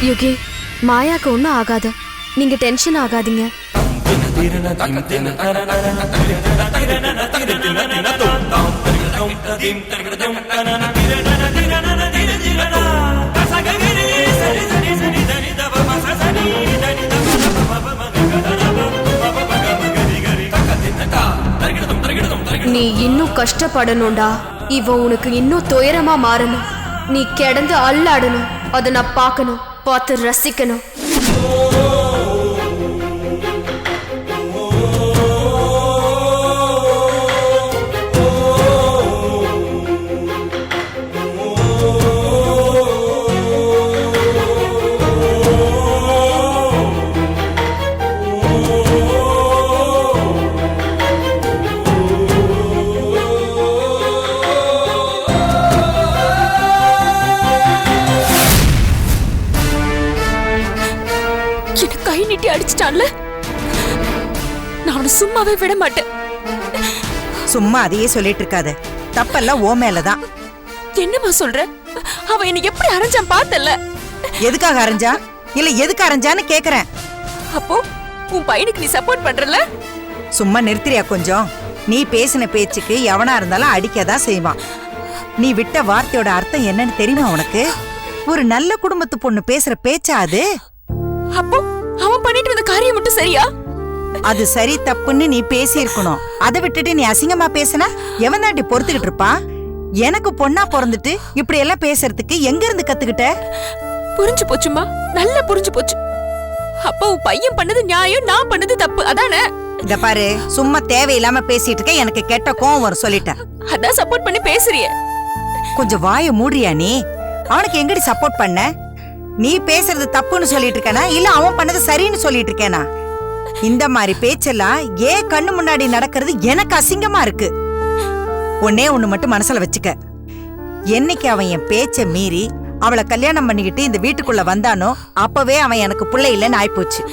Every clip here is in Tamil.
யுகி, மாயாக்கு ஒன்றும் ஆகாது. நீங்க டென்ஷன் ஆகாதீங்க. நீ இன்னும் கஷ்டப்படணும்டா. இவன் உனக்கு இன்னும் துயரமா மாறணும். நீ கிடந்து அல்லாடணும். அதை நான் பார்க்கணும், பார்த்து ரசிக்கணும். அடிச்சிட்டான்ல, நான் அவனை சும்மாவே விட மாட்டேன். சும்மா அதையே சொல்லிட்டு இருக்காத. தப்பெல்லாம் ஓ மேலதான். என்னமா சொல்ற? அவன் என்ன எப்படி அரைஞ்சான் பார்த்தல? எதுக்காக அரைஞ்சா இல்ல எதுக்கு அரைஞ்சான்னு கேக்குறேன். அப்போ உன் பையனுக்கு நீ சப்போர்ட் பண்றல? சும்மா நிறுத்திரியா கொஞ்சம்? நீ பேசின பேச்சுக்கு எவனா இருந்தாலும் அடிக்கதான் செய்வான். நீ விட்ட வார்த்தையோட அர்த்தம் என்னன்னு தெரியுமா உனக்கு? ஒரு நல்ல குடும்பத்து பொண்ணு பேசுற பேச்சா அது? அப்போ அவன் பண்ணிட்டு வந்த காரியம் மட்டும் சரியா? அது சரி தப்புன்னு நீ பேசி இருக்கணும். அதை விட்டுட்டு நீ அசிங்கமா பேசினா எவன் தாண்டி பொறுத்துக்கிட்டு இருப்பான்? எனக்கு பொண்ணா பிறந்துட்டு இப்படி எல்லாம் பேசுறதுக்கு எங்க இருந்து கத்துக்கிட்ட? புரிஞ்சு போச்சுமா, நல்லா புரிஞ்சு போச்சு. அப்ப உன் பையன் பண்ணது நியாயம், நான் பண்ணது தப்பு, அதானே? இத பாரு, சும்மா தேவையில்லாம பேசிட்டு இருக்க. எனக்கு கெட்ட கோவம் வரும் சொல்லிட்டேன். அதான் சப்போர்ட் பண்ணி பேசுறிய. கொஞ்சம் வாயை மூடுறியா நீ? அவனுக்கு எங்கடி சப்போர்ட் பண்ண? நீ பேசுறது தப்புன்னு சொல்லிட்டு இருக்கேனா இல்ல அவன் பண்ணது சரின்னு சொல்லிட்டு இருக்கேனா? இந்த மாதிரி பேச்செல்லாம் ஏன் கண்ணு முன்னாடி நடக்கிறது எனக்கு அசிங்கமா இருக்கு. ஒன்னே ஒண்ணு மட்டும் மனசுல வச்சுக்க. என்னைக்கு அவன் என் பேச்ச மீறி அவளை கல்யாணம் பண்ணிக்கிட்டு இந்த வீட்டுக்குள்ள வந்தானோ அப்பவே அவன் எனக்கு பிள்ளை இல்லைன்னு ஆயிப்போச்சு.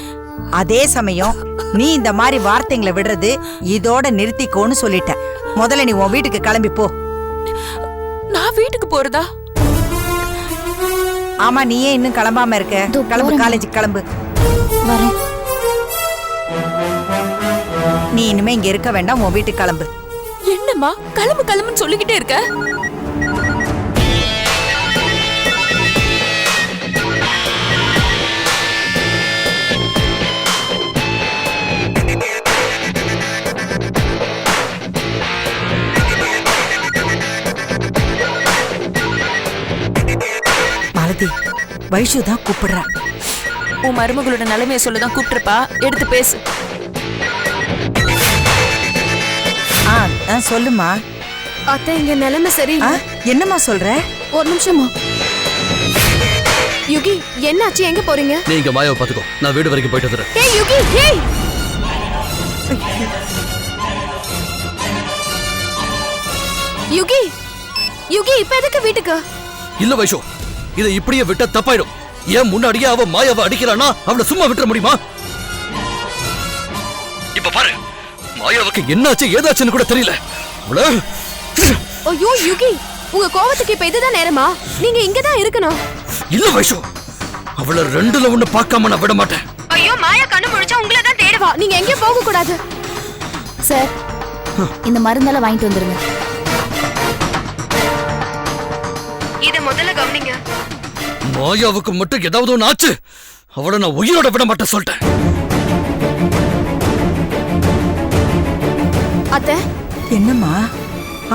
அதே சமயம் நீ இந்த மாதிரி வார்த்தைங்களை விடுறது இதோட நிறுத்திக்கோன்னு சொல்லிட்ட. முதல்ல நீ உன் வீட்டுக்கு கிளம்பி போ. நான் வீட்டுக்கு போறதா? ஆமா, நீயே இன்னும் கிளம்பாம இருக்க. கிளம்பு, காலேஜுக்கு கிளம்பு. வரேன். நீ இனிமே இங்க இருக்க வேண்டாம், உன் வீட்டுக்கு கிளம்பு. என்னம்மா கிளம்பு கிளம்புன்னு சொல்லிக்கிட்டே இருக்க? வைஷு தான் கூப்பிடுறா. உன் மருமகளோட நிலைமையை சொல்லதான் கூப்பிட்டுருப்பா, எடுத்து பேசு. சொல்லுமா. அத்தை, இங்க நிலைமை சரியில்லை. என்னம்மா சொல்ற? ஒரு நிமிஷமா. யுகி, என்னாச்சு? எங்க போறீங்க? நீங்க மாயாவை பாத்துக்கோ, நான் வீடு வரைக்கும் போயிட்டு வந்துடுறேன். ஏய் யுகி, ஏய் யுகி, யுகி, இப்ப எதுக்கு வீட்டுக்கு? இல்ல வைஷு, இதை இப்படியே விட்ட தப்பாயிடும். ஏன் முன்னாடியே அவ மாயாவை அடிக்கிறானா அவளை சும்மா விட்டுற முடியுமா? இப்ப பாரு, மாயாவுக்கு என்னாச்சு ஏதாச்சுன்னு கூட தெரியல. ஐயோ யுகி, உங்க கோவத்துக்கு இப்ப இதுதான் நேரமா? நீங்க இங்கதான் இருக்கணும். இல்ல வைஷு, அவளை ரெண்டுல ஒண்ணு பார்க்காம நான் விட மாட்டேன். ஐயோ, மாயா கண்ணு முடிச்சா உங்களை தான் தேடுவா. நீங்க எங்க போக கூடாது. சார், இந்த மருந்தெல்லாம் வாங்கிட்டு வந்துருங்க. இத முதல்ல கவனிங்க. மாயாவுக்கு மட்டும் ஏதாவது ஒண்ணு ஆச்சு, அவளை நான் உயிரோட விட மாட்டேன் சொல்லிட்டேன். அத்தை, என்னம்மா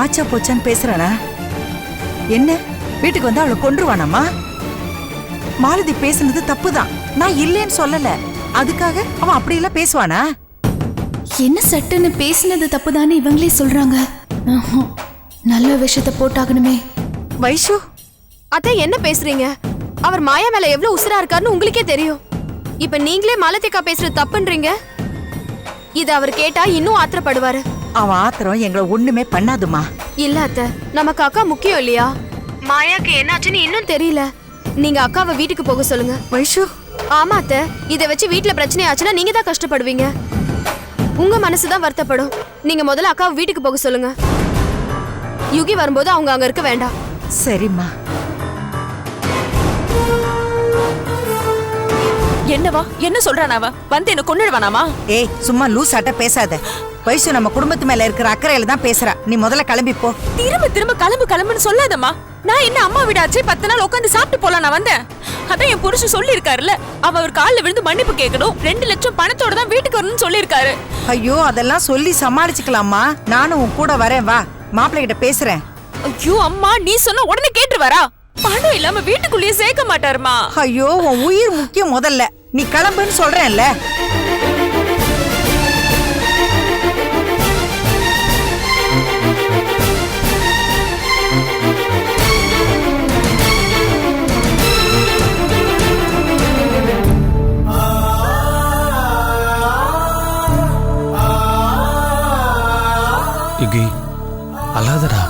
ஆச்சா போச்சான்னு பேசுறானா? என்ன வீட்டுக்கு வந்து அவளை கொன்றுவானாமா? மாலதி பேசுனது தப்புதான், நான் இல்லேன்னு சொல்லல. அதுக்காக அவன் அப்படியெல்லாம் பேசுவானா? என்ன சட்டுன்னு பேசினது தப்புதானே இவங்களே சொல்றாங்க. நல்ல விஷயத்தை போட்டாகணுமே. வைஷு, அத்தை என்ன பேசுறீங்க? அவர் மாயா மேல எவ்வளவு உசுரா இருக்காருன்னு உங்களுக்கே தெரியும். இப்ப நீங்களே மாலதிகா பேசுறது தப்புன்றீங்க. இது அவர் கேட்டா இன்னும் ஆத்திரப்படுவாரு. அவன் ஆத்திரம் எங்களை ஒண்ணுமே பண்ணாதுமா. இல்ல அத்தை, நமக்கு அக்கா முக்கியம் இல்லையா? மாயாக்கு என்னாச்சுன்னு இன்னும் தெரியல. நீங்க அக்காவை வீட்டுக்கு போக சொல்லுங்க. வைஷு, ஆமா அத்தை, இதை வச்சு வீட்டுல பிரச்சனை ஆச்சுன்னா நீங்க தான் கஷ்டப்படுவீங்க. உங்க மனசுதான் வருத்தப்படும். நீங்க முதல்ல அக்காவை வீட்டுக்கு போக சொல்லுங்க. யுகி வரும்போது அவங்க அங்க இருக்க வேண்டாம். சரிம்மா. என்னவா என்ன சொல்றான் அவன் வந்து என்ன கொன்னுடுவானாமா? ஏய் சும்மா லூஸ் ஆட்ட பேசாத. வைசு நம்ம குடும்பத்து மேல இருக்கிற அக்கறையில தான் பேசுறா. நீ முதல்ல கிளம்பி போ. திரும்ப கிளம்புன்னு சொல்லாதம்மா. நான் என்ன அம்மா வீடாச்சு 10 நாள் உட்காந்து சாப்பிட்டு போலாம் நான் வந்தேன். அதான் என் புருஷன் சொல்லி இருக்காருல்ல, அவர் காலில் விழுந்து மன்னிப்பு கேட்கணும், 2 லட்சம் பணத்தோட தான் வீட்டுக்கு வரணும்னு சொல்லி இருக்காரு. ஐயோ அதெல்லாம் சொல்லி சமாளிச்சுக்கலாமா? நானும் உன் கூட வரேன், வா. மாப்பிள்ளை கிட்ட பேசுறேன். ஐயோ அம்மா, நீ சொன்ன உடனே கேட்டு வரா? பணம் இல்லாம வீட்டுக்குள்ளேயே சேர்க்க மாட்டாருமா. ஐயோ உன் உயிர் முக்கியம் முதல்ல. நீ கிளம்புன்னு சொல்றேன்ல. யுகி அல்லாதடா.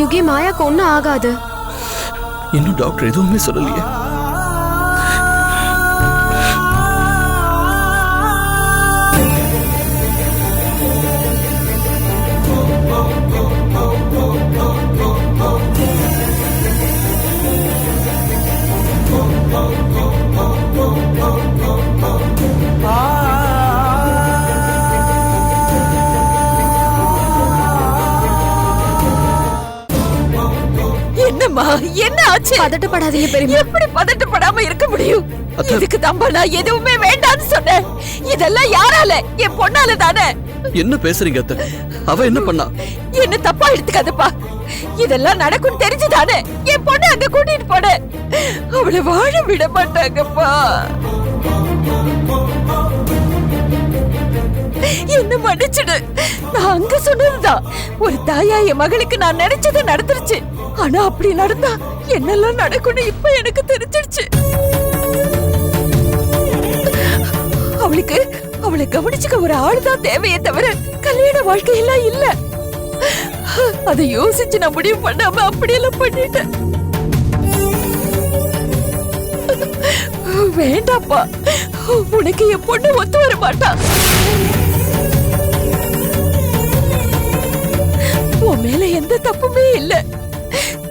யுகி, மாயாக்கு ஒண்ணும் ஆகாது. இன்னும் டாக்டர் எதுவுமே சொல்லலையே. என்னம்மா, என்ன ஆச்சு? பதட்டப்படாதீங்க பெரியம்மா. எப்படி பதட்டப்படாம இருக்க முடியும்? இதுக்கு தம்பா நான் எதுவுமே வேண்டாம்னு சொன்னேன். இதெல்லாம் யாரால? என் பொண்ணால தானே. என்ன பேசுறீங்க அத்தை? அவ என்ன பண்ணா? என்ன தப்பா எடுத்துக்காதப்பா. இதெல்லாம் நடக்கும் தெரிஞ்சுதானே என் பொண்ணு அங்க கூட்டிட்டு போன. அவளை வாழ விட மாட்டாங்கப்பா. என்ன மன்னிச்சிடு. நான் அங்க சொன்னதுதான். ஒரு தாயா என் மகளுக்கு நான் நினைச்சதை நடந்துருச்சு. ஆனா அப்படி நடந்தா என்னெல்லாம் நடக்கும்னு இப்ப எனக்கு தெரிஞ்சிருச்சு. அவளை கவனிச்சுக்க ஒரு ஆளுதான் தேவையே தவிர கல்யாண வாழ்க்கையெல்லாம் இல்ல. அதை யோசிச்சு நான் முடிவு பண்ணாம அப்படியெல்லாம் பண்ணிட்டேன். வேண்டாப்பா, உனக்கு என் பொண்ணு ஒத்து வர மாட்டா. உன் மேல எந்த தப்புமே இல்ல.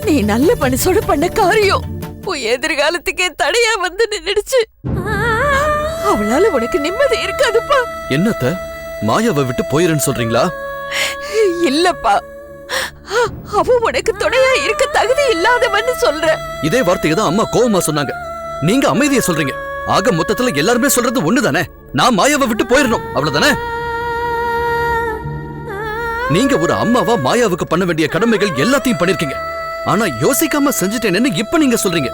நீ நல்ல மனசோட பண்ண காரியம் உன் எதிர்காலத்துக்கே தடையா வந்து நின்னுடுச்சு. அவளால உனக்கு நிம்மதி இருக்காதுப்பா. என்னத்த மாயாவை விட்டு போயிருன்னு சொல்றீங்களா? இல்லப்பா, அவ உனக்கு துணையா இருக்க தகுதி இல்லாதவன்னு சொல்ற. இதே வார்த்தையை தான் அம்மா கோவமா சொன்னாங்க. நீங்க அமைதியை சொல்றீங்க. ஆக மொத்தத்துல எல்லாருமே சொல்றது ஒண்ணுதானே. நான் மாயாவை விட்டு போயிடணும், அவ்வளவுதானே? நீங்க ஒரு அம்மாவா மாயாவுக்கு பண்ண வேண்டிய கடமைகள் எல்லாத்தையும் பண்ணிருக்கீங்க. ஆனா யோசிக்காம செஞ்சுட்டேன்னு இப்ப நீங்க சொல்றீங்க.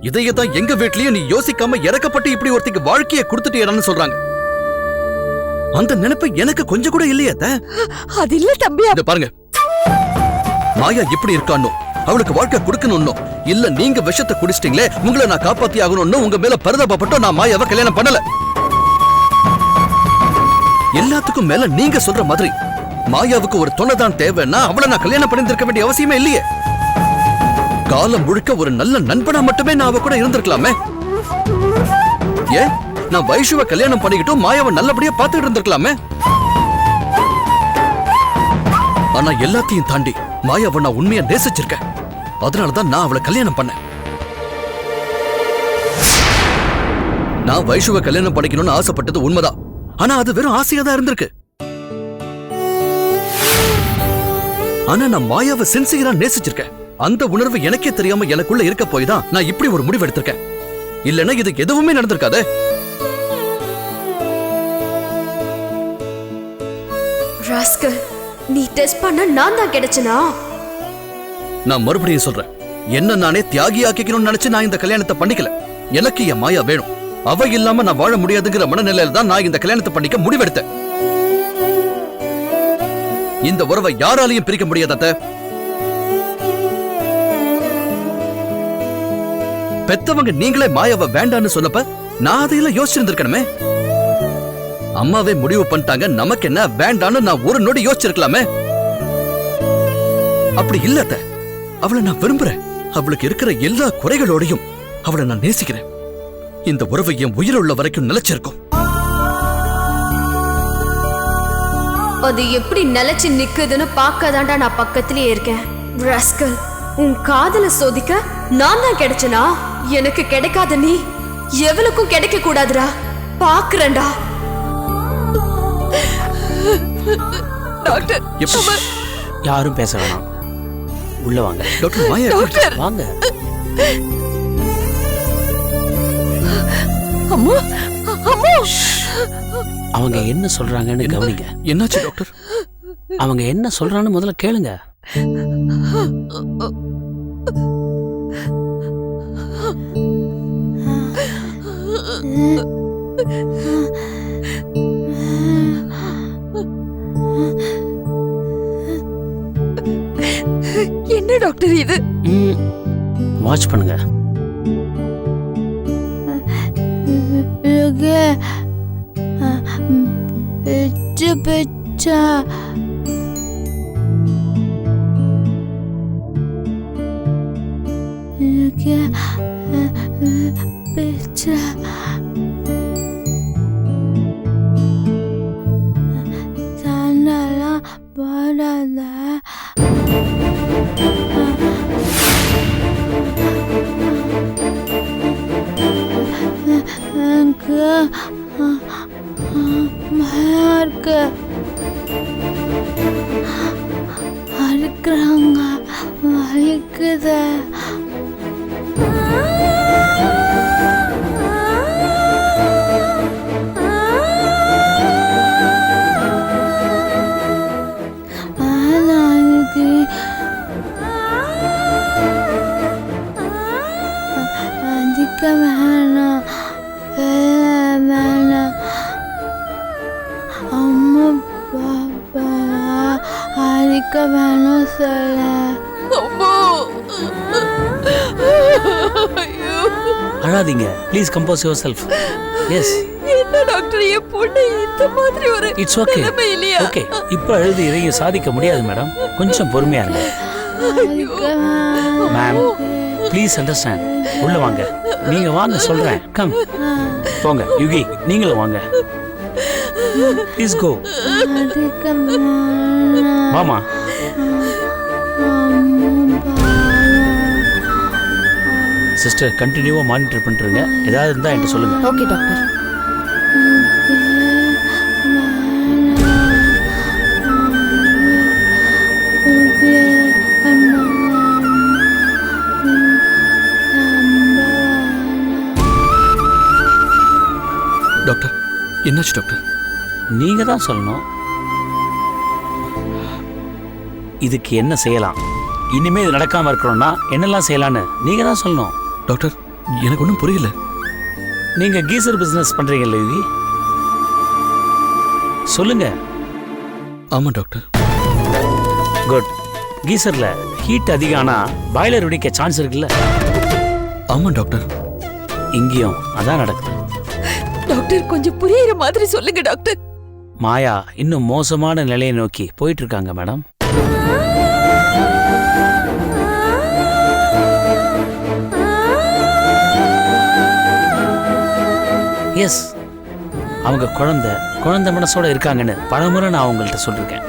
இதையதான் எங்க வீட்லயும் நீ யோசிக்காம இறக்கப்பட்டு இப்படி ஒருத்திக்கு வாழ்க்கைய கொடுத்துட்டேன்னு சொல்றாங்க. அந்த நினைப்பு எனக்கு கொஞ்சம் கூட இல்லையா? அது இல்ல தம்பி. இத பாருங்க, மாயா இப்படி இருக்கானோ அவளுக்கு வாழ்க்கை கொடுக்கணும் இல்ல நீங்க விஷத்தை குடிச்சிட்டீங்களே உங்களை நான் காப்பாத்தி ஆகணும்னு உங்க மேல பரிதாபப்பட்டோ நான் மாயாவை கல்யாணம் பண்ணல. எல்லாத்துக்கும் மேல நீங்க சொல்ற மாதிரி மாயாவுக்கு ஒரு துணைதான் தேவைன்னா அவளை நான் கல்யாணம் பண்ணிருக்க வேண்டிய அவசியமே இல்லையே. காலம் முழுக்க ஒரு நல்ல நண்பனா மட்டுமே நான் அவ கூட இருந்திருக்கலாமே. ஏன் நான் வைஷுவை கல்யாணம் பண்ணிக்கிட்டும் மாயாவை நல்லபடியா பார்த்துட்டு இருந்திருக்கலாமே. ஆனா எல்லாத்தையும் தாண்டி மாயாவை நான் உண்மையா நேசிச்சிருக்கேன். அதனாலதான் நான் அவளை கல்யாணம் பண்ணேன். நான் வைஷுவை கல்யாணம் பண்ணிக்கணும்னு ஆசைப்பட்டது உண்மைதான். ஆனா அது வெறும் ஆசையா தான் இருந்திருக்கு. ஆனா நான் மாயாவை சின்சியரா நேசிச்சிருக்கேன். அந்த உணர்வு எனக்கே தெரியாம எனக்குள்ள இருக்க போய் தான் நான் இப்படி ஒரு முடிவு எடுத்திருக்கேன். இல்லனா இது எதுவுமே நடந்திருக்காதே. ராஸ்கல், நீ டெஸ்ட் பண்ண நான் தான் கிடைச்சனா? நான் மறுபடியும் சொல்றேன், என்ன நானே தியாகி ஆக்கிக்கணும்னு நினைச்சு நான் இந்த கல்யாணத்தை பண்ணிக்கல. எனக்கு என் மாயா வேணும். அவ இல்லாம நான் வாழ முடியாதுங்கிற மனநிலையில தான் நான் இந்த கல்யாணத்தை பண்ணிக்க முடிவெடுத்தேன். இந்த உறவை யாராலையும் பிரிக்க முடியாத. பெத்தவங்க நீங்களே மாயாவை வேண்டான்னு சொன்னப்ப நான் அதையெல்லாம் யோசிச்சிருந்திருக்கணுமே. அம்மாவே முடிவு பண்ணிட்டாங்க, நமக்கு என்ன வேண்டான்னு நான் ஒரு நொடி யோசிச்சிருக்கலாமே. அப்படி இல்ல, அவளை நான் விரும்புறேன். அவளுக்கு இருக்கிற எல்லா குறைகளோடையும் அவளை நான் நேசிக்கிறேன். இந்த உறவை என் உயிருள்ள வரைக்கும் நிலைச்சிருக்கும். அது எப்படி நிலைச்சு நிக்குதுன்னு பார்க்கதாண்டா நான் பக்கத்திலேயே இருக்கேன். ராஸ்கல், உன் காதல சோதிக்க நான் தான் கிடைச்சனா? எனக்கு கிடைக்காத நீ எவளுக்கும் கிடைக்க கூடாதுடா. பாக்குறேன்டா. டாக்டர் யாரும் பேச வேணாம், உள்ள வாங்க. டாக்டர் மாயா டாக்டர் வாங்க. அம்மா அம்மா அவங்க என்ன சொல்றாங்கன்னு கவனிங்க. என்னாச்சு டாக்டர்? அவங்க என்ன சொல்றான்னு முதல்ல கேளுங்க. என்ன டாக்டர் இது? வாட்ச் பண்ணுங்க. அறுக்குறாங்க, வலிக்குது. அதிக வேணாம், வேணாம். அம்மா பாப்பா அடிக்க வேணாம் சொல்ல. அம்மா ஐயோ, அழாதீங்க please, compose yourself. Yes, என்ன டாக்டர் என் பொண்ணு இந்த மாதிரி ஒரு இட்ஸ் ஓகே. நிலைமை இல்லையா? ஓகே, இப்போ எழுதி இதையும் சாதிக்க முடியாது மேடம், கொஞ்சம் பொறுமையா இருங்க. Ma'am please understand. உள்ள வாங்க, நீங்க வாங்க சொல்றேன். கம் போங்க. யுகி நீங்களும் வாங்க. Please go. மாமா சிஸ்டர் கண்டினியூவா மானிட்டர் பண்றீங்க. ஏதாவது இருந்தா என்கிட்ட சொல்லுங்க. Okay doctor. டாக்டர் என்னாச்சு டாக்டர்? நீங்க தான் சொல்லணும் இதுக்கு என்ன செய்யலாம், இனிமே இது நடக்காம இருக்கணும்னா என்னெல்லாம் செய்யலான்னு நீங்க தான் சொல்லணும். டாக்டர் எனக்கு ஒன்றும் புரியல. நீங்க கீசர் பிசினஸ் பண்றீங்கல்ல யுகி, சொல்லுங்க. ஆமா டாக்டர். குட். கீசர்ல ஹீட் அதிகம் ஆனா பாய்லர் வெடிக்க சான்ஸ் இருக்குல்ல? ஆமா டாக்டர். இங்கேயும் அதான் நடக்குது. டாக்டர் கொஞ்சம் புரியுற மாதிரி சொல்லுங்க டாக்டர். மாயா இன்னும் மோசமான நிலையை நோக்கி போயிட்டு இருக்காங்க மேடம். எஸ், அவங்க குழந்தை மனசோட இருக்காங்கன்னு பலமுறை நான் அவங்கள்ட்ட சொல்லிருக்கேன்.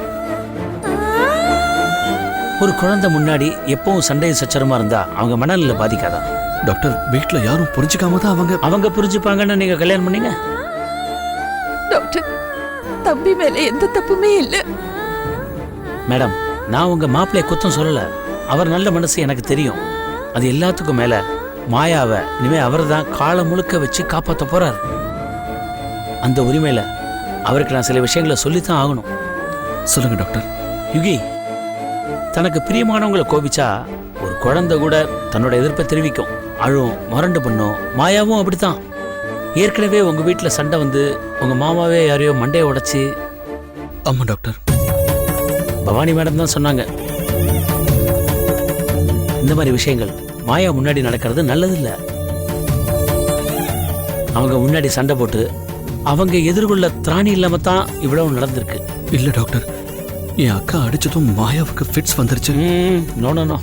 ஒரு குழந்தை முன்னாடி எப்பவும் சண்டையும் சச்சரமா இருந்தா அவங்க மனநிலை பாதிக்காதா? டாக்டர் வீட்ல யாரும் புரிஞ்சுக்காம தான் அவங்க புரிஞ்சுப்பாங்கன்னு நீங்க கல்யாணம் பண்ணீங்க. டாக்டர் தம்பி மேல எந்த தப்புமே இல்ல. மேடம் நான் உங்க மாப்பிள்ளைய குத்தம் சொல்லல, அவர் நல்ல மனசு எனக்கு தெரியும். அது எல்லாத்துக்கும் மேல மாயாவை இனிமே அவர் தான் காலம் முழுக்க வச்சு காப்பாற்ற போறாரு. அந்த உரிமையில அவருக்கு நான் சில விஷயங்களை சொல்லித்தான் ஆகணும். சொல்லுங்க டாக்டர். யுகி, தனக்கு பிரியமானவங்களை கோபிச்சா ஒரு குழந்தை கூட தன்னோட எதிர்ப்பை தெரிவிக்கும், அழும், முரண்டு பண்ணும். மாயாவும் அப்படித்தான். ஏற்கனவே உங்க வீட்டுல சண்டை வந்து உங்க மாமாவே யாரையோ மண்டையை உடைச்சு. ஆமா டாக்டர். பவானி மேடம் தான் சொன்னாங்க இந்த மாதிரி விஷயங்கள் மாயா முன்னாடி நடக்கிறது நல்லதில்ல. அவங்க முன்னாடி சண்டை போட்டு அவங்க எதிர்கொள்ள திராணி இல்லாம தான் இவ்வளவு நடந்திருக்கு. இல்ல டாக்டர், என் அக்கா அடிச்சதும் மாயாவுக்கு ஃபிட்ஸ் வந்துருச்சு. நோ நோ நோ,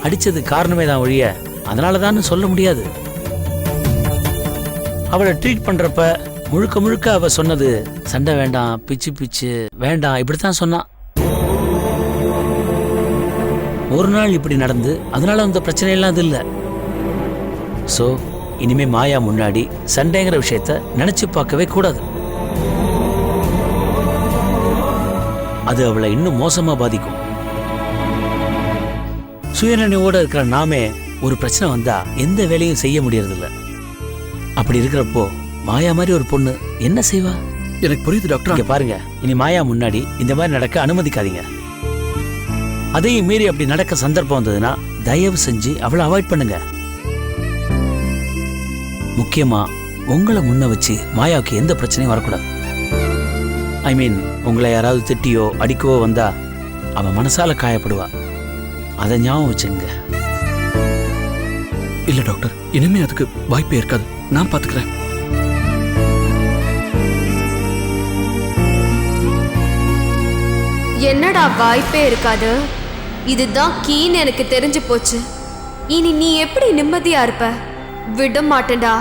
அடிச்சது காரணமே தான் ஒழிய அதனாலதான் சொல்ல முடியாது. அவளை ட்ரீட் பண்றப்ப முழுக்க முழுக்க அவ சொன்னது சண்டை வேண்டாம், பிச்சு பிச்சு வேண்டாம், இப்படித்தான் சொன்னா. ஒரு நாள் இப்படி நடந்து அதனால அந்த பிரச்சனை எல்லாம் அது இல்ல. ஸோ இனிமே மாயா முன்னாடி சண்டைங்கிற விஷயத்த நினைச்சு பார்க்கவே கூடாது. அது அவளை இன்னும் மோசமா பாதிக்கும். சுயநினைவோட இருக்கிற நாமே ஒரு பிரச்சனை வந்தா எந்த வேலையும் செய்ய முடியறதில்ல. அப்படி இருக்கிறப்போ மாயா மாதிரி ஒரு பொண்ணு என்ன செய்வா? எனக்கு புரியுது டாக்டர். இங்க பாருங்க, இனி மாயா முன்னாடி இந்த மாதிரி நடக்க அனுமதிக்காதீங்க. அதையும் மீறி அப்படி நடக்க சந்தர்ப்பம் வந்ததுன்னா தயவு செஞ்சு அவளை அவாய்ட் பண்ணுங்க. முக்கியமா உங்களை முன்ன வச்சு மாயாவுக்கு எந்த பிரச்சனையும் வரக்கூடாது. ஐ மீன், உங்களை யாராவது திட்டியோ அடிக்கவோ வந்தா அவன் மனசால காயப்படுவா. அதை ஞாபகம் வச்சுங்க. இல்ல டாக்டர், இனிமே அதுக்கு வாய்ப்பே இருக்காது. நான் பாத்துக்கிறேன். என்னடா வாய்ப்பே இருக்காது? இதுதான் கீன்னு எனக்கு தெரிஞ்சு போச்சு. இனி நீ எப்படி நிம்மதியா இருப்ப? விட மாட்டேன்டா.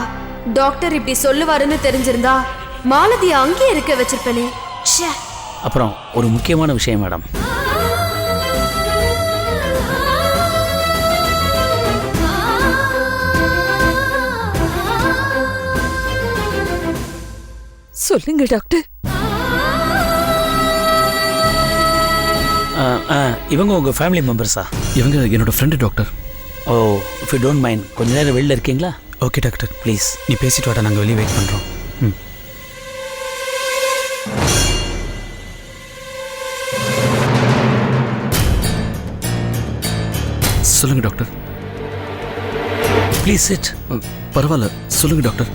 டாக்டர் இப்படி சொல்லுவாருன்னு தெரிஞ்சிருந்தா மாலதியை அங்கேயே இருக்க வச்சிருப்பேனே. ச்சே. அப்புறம் ஒரு முக்கியமான விஷயம் மேடம், சொல்லுங்க டாக்டர். இவங்க உங்க ஃபேமிலி மெம்பர்ஸா? இவங்க என்னோட ஃப்ரெண்டு டாக்டர். ஓ, இஃப் யூ டோன்ட் மைண்ட் கொஞ்ச நேரம் வெளில இருக்கீங்களா? Okay doctor, please. நீ பேசிட்டு வாடா, நாங்கள் வெளியே வெயிட் பண்ணுறோம். ம். சொல்லுங்க டாக்டர். Please sit. பரவாயில்ல, சொல்லுங்க டாக்டர்.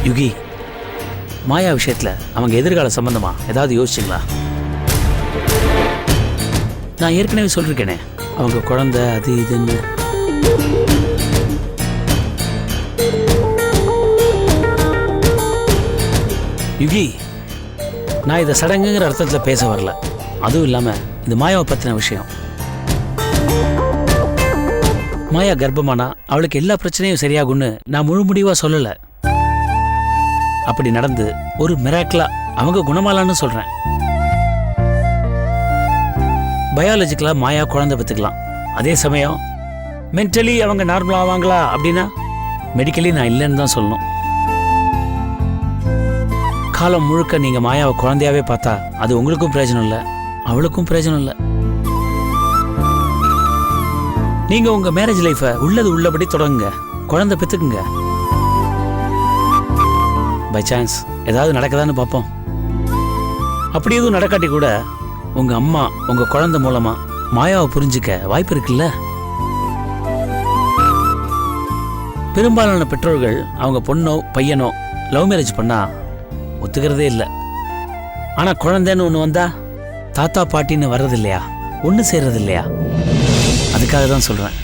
யுகி, மாயா விஷயத்துல அவங்க எதிர்கால சம்பந்தமா ஏதாவது யோசிச்சிங்களா? நான் ஏற்கனவே சொல்லிருக்கேனே, அவங்க குழந்தை அது இதுன்னு. யுகி, நான் இதை சடங்குங்கிற அர்த்தத்தில் பேச வரல. அதுவும் இல்லாம இந்த மாயாவை பத்தின விஷயம். மாயா கர்ப்பமானா அவளுக்கு எல்லா பிரச்சனையும் சரியாகும்னு நான் முழு முடிவா சொல்லல. அப்படி நடந்து ஒரு மிராக்கிளா அவங்க குணமாலான்னு சொல்றேன். பயாலஜிக்கலா மாயா குழந்தை பெற்றுக்கலாம். அதே சமயம் மென்டலி அவங்க நார்மல் ஆவாங்களா அப்படின்னா மெடிக்கலி நான் இல்லைன்னு தான் சொல்லணும். காலம் முழுக்க நீங்க மாயாவை குழந்தையாவே பார்த்தா அது உங்களுக்கும் பிரயோஜனம் இல்லை, அவளுக்கும் பிரயோஜனம் இல்லை. நீங்க உங்க மேரேஜ் லைஃபை உள்ளது உள்ளபடி தொடங்குங்க, குழந்தை பெற்றுக்குங்க. பை சான்ஸ் ஏதாவது நடக்குதான்னு பார்ப்போம். அப்படி எதுவும் நடக்காட்டி கூட உங்க அம்மா உங்க குழந்தை மூலமா மாயாவை புரிஞ்சுக்க வாய்ப்பு இருக்குல்ல. பெரும்பாலான பெற்றோர்கள் அவங்க பொண்ணோ பையனோ லவ் மேரேஜ் பண்ணா ஒத்துக்கிறதே இல்லை. ஆனா குழந்தைன்னு ஒன்று வந்தா தாத்தா பாட்டின்னு வர்றது இல்லையா, ஒன்று சேர்றது இல்லையா? அதுக்காக தான் சொல்றேன்.